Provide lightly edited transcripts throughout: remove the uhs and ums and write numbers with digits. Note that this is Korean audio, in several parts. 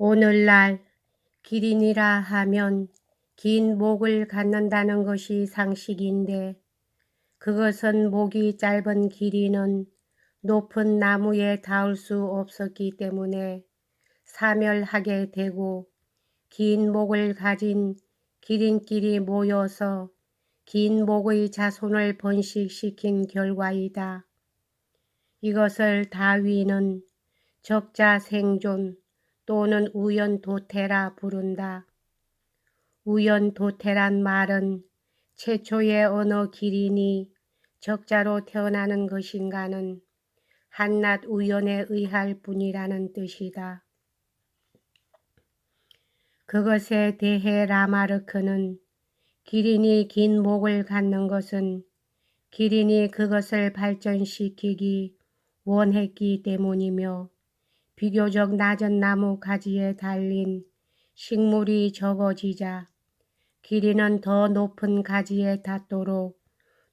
오늘날 기린이라 하면 긴 목을 갖는다는 것이 상식인데 그것은 목이 짧은 기린은 높은 나무에 닿을 수 없었기 때문에 사멸하게 되고 긴 목을 가진 기린끼리 모여서 긴 목의 자손을 번식시킨 결과이다. 이것을 다윈은 적자생존 또는 우연도태라 부른다. 우연도태란 말은 최초의 어느 기린이 적자로 태어나는 것인가는 한낱 우연에 의할 뿐이라는 뜻이다. 그것에 대해 라마르크는 기린이 긴 목을 갖는 것은 기린이 그것을 발전시키기 원했기 때문이며 비교적 낮은 나무 가지에 달린 식물이 적어지자 기린은 더 높은 가지에 닿도록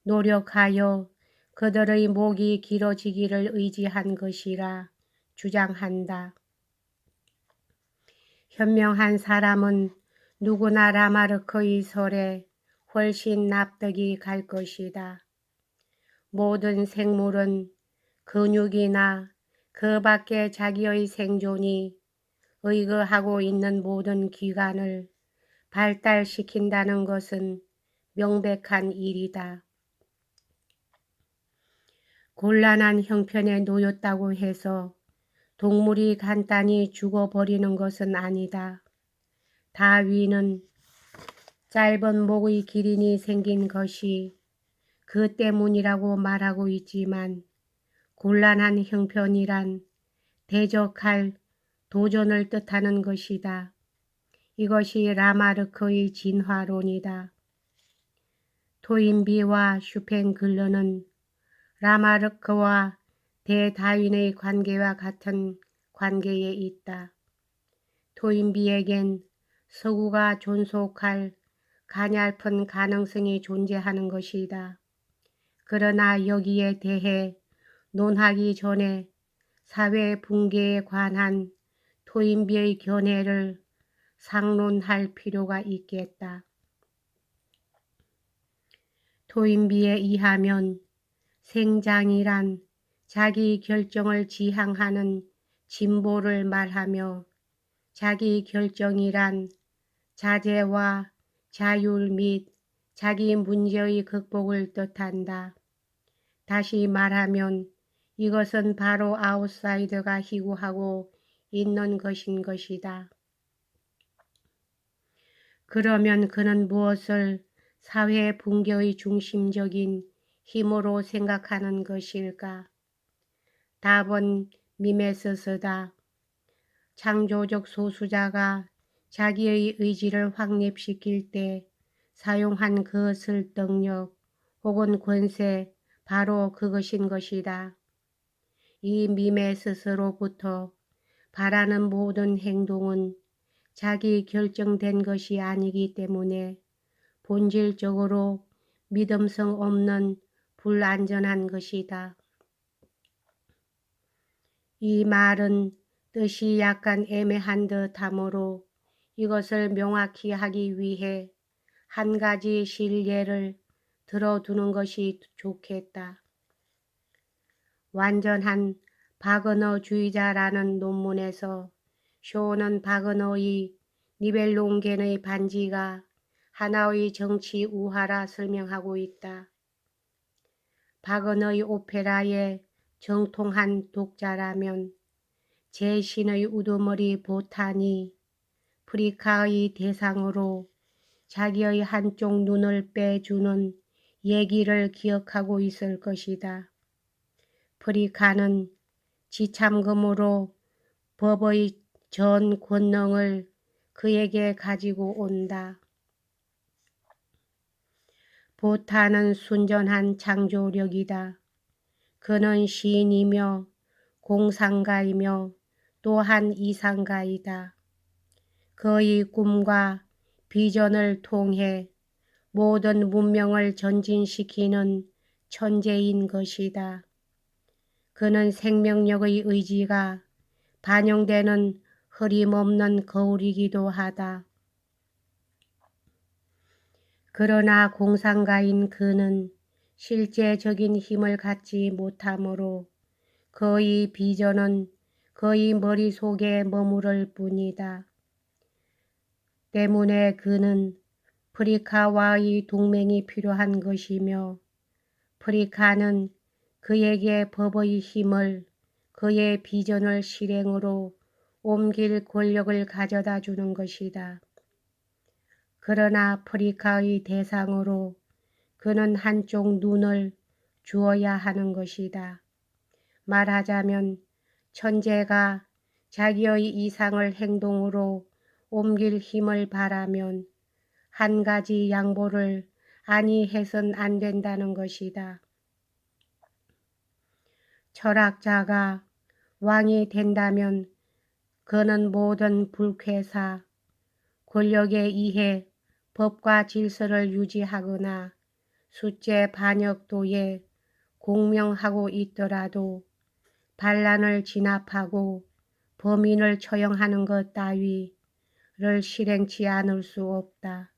노력하여 그들의 목이 길어지기를 의지한 것이라 주장한다. 현명한 사람은 누구나 라마르크의 설에 훨씬 납득이 갈 것이다. 모든 생물은 근육이나 그 밖에 자기의 생존이 의거하고 있는 모든 기관을 발달시킨다는 것은 명백한 일이다. 곤란한 형편에 놓였다고 해서 동물이 간단히 죽어버리는 것은 아니다. 다윈은 짧은 목의 기린이 생긴 것이 그 때문이라고 말하고 있지만 곤란한 형편이란 대적할 도전을 뜻하는 것이다. 이것이 라마르크의 진화론이다. 토인비와 슈팽글러는 라마르크와 대다윈의 관계와 같은 관계에 있다. 토인비에겐 서구가 존속할 가냘픈 가능성이 존재하는 것이다. 그러나 여기에 대해 논하기 전에 사회 붕괴에 관한 토인비의 견해를 상론할 필요가 있겠다. 토인비에 의하면 생장이란 자기 결정을 지향하는 진보를 말하며 자기 결정이란 자제와 자율 및 자기 문제의 극복을 뜻한다. 다시 말하면 이것은 바로 아웃사이더가 희구하고 있는 것인 것이다. 그러면 그는 무엇을 사회 붕괴의 중심적인 힘으로 생각하는 것일까? 답은 미메시스다. 창조적 소수자가 자기의 의지를 확립시킬 때 사용한 그 설득력 혹은 권세, 바로 그것인 것이다. 이 미메시스로부터 바라는 모든 행동은 자기 결정된 것이 아니기 때문에 본질적으로 믿음성 없는 불완전한 것이다. 이 말은 뜻이 약간 애매한 듯하므로 이것을 명확히 하기 위해 한 가지 실례를 들어두는 것이 좋겠다. 완전한 바그너주의자라는 논문에서 쇼는 바그너의 니벨롱겐의 반지가 하나의 정치 우화라 설명하고 있다. 바그너의 오페라의 정통한 독자라면 제 신의 우두머리 보탄이 프리카의 대상으로 자기의 한쪽 눈을 빼주는 얘기를 기억하고 있을 것이다. 프리카는 지참금으로 법의 전 권능을 그에게 가지고 온다. 보탄은 순전한 창조력이다. 그는 시인이며 공상가이며 또한 이상가이다. 그의 꿈과 비전을 통해 모든 문명을 전진시키는 천재인 것이다. 그는 생명력의 의지가 반영되는 흐림없는 거울이기도 하다. 그러나 공상가인 그는 실제적인 힘을 갖지 못하므로 그의 비전은 그의 머릿속에 머무를 뿐이다. 때문에 그는 프리카와의 동맹이 필요한 것이며 프리카는 그에게 법의 힘을 그의 비전을 실행으로 옮길 권력을 가져다 주는 것이다. 그러나 프리카의 대상으로 그는 한쪽 눈을 주어야 하는 것이다. 말하자면 천재가 자기의 이상을 행동으로 옮길 힘을 바라면 한 가지 양보를 아니 해선 안 된다는 것이다. 철학자가 왕이 된다면 그는 모든 불쾌사, 권력에 의해 법과 질서를 유지하거나 숫제 반역도에 공명하고 있더라도 반란을 진압하고 범인을 처형하는 것 따위를 실행치 않을 수 없다.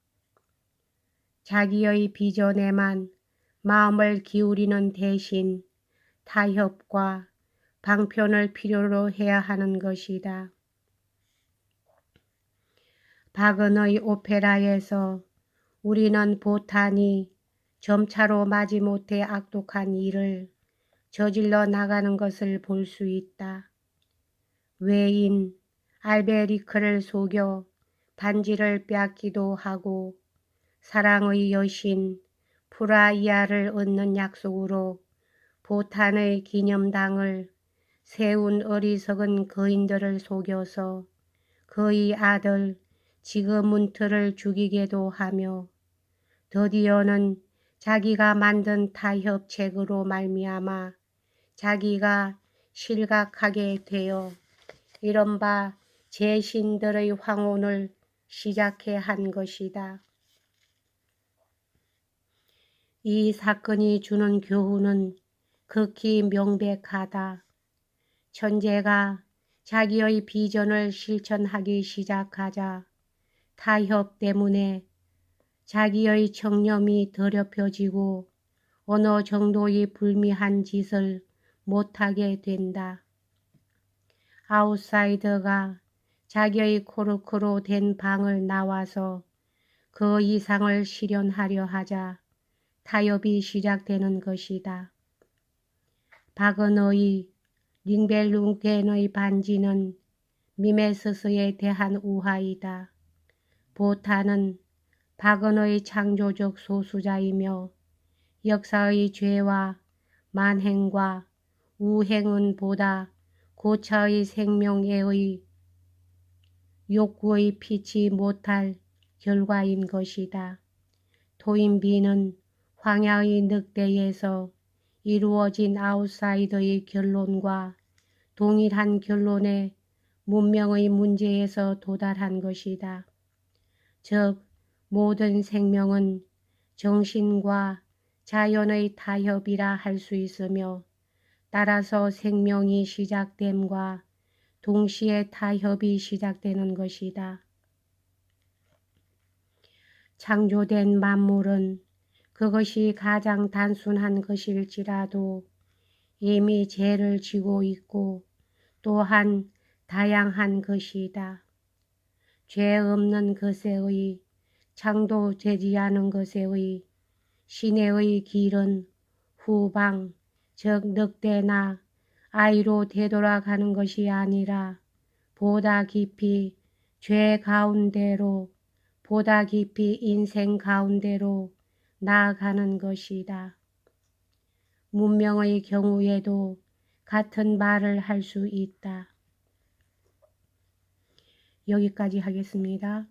자기의 비전에만 마음을 기울이는 대신 타협과 방편을 필요로 해야 하는 것이다. 박은의 오페라에서 우리는 보탄이 점차로 마지못해 악독한 일을 저질러 나가는 것을 볼 수 있다. 외인 알베리크를 속여 반지를 빼앗기도 하고 사랑의 여신 프라이아를 얻는 약속으로 보탄의 기념당을 세운 어리석은 거인들을 속여서 그의 아들 지그문트를 죽이게도 하며 드디어는 자기가 만든 타협책으로 말미암아 자기가 실각하게 되어 이른바 제신들의 황혼을 시작해 한 것이다. 이 사건이 주는 교훈은 극히 명백하다. 천재가 자기의 비전을 실천하기 시작하자 타협 때문에 자기의 청렴이 더럽혀지고 어느 정도의 불미한 짓을 못하게 된다. 아웃사이더가 자기의 코르크로 된 방을 나와서 그 이상을 실현하려 하자 타협이 시작되는 것이다. 박은의 링벨룽겐의 반지는 미메스스에 대한 우화이다. 보탄은 박은의 창조적 소수자이며 역사의 죄와 만행과 우행은 보다 고차의 생명애의 욕구의 피치 못할 결과인 것이다. 토인비는 황야의 늑대에서 이루어진 아웃사이더의 결론과 동일한 결론에 문명의 문제에서 도달한 것이다. 즉 모든 생명은 정신과 자연의 타협이라 할 수 있으며 따라서 생명이 시작됨과 동시에 타협이 시작되는 것이다. 창조된 만물은 그것이 가장 단순한 것일지라도 이미 죄를 지고 있고 또한 다양한 것이다. 죄 없는 것에의 창조되지 않은 것에의 신의 길은 후방, 즉 늑대나 아이로 되돌아가는 것이 아니라 보다 깊이 죄 가운데로 보다 깊이 인생 가운데로 나아가는 것이다. 문명의 경우에도 같은 말을 할 수 있다. 여기까지 하겠습니다.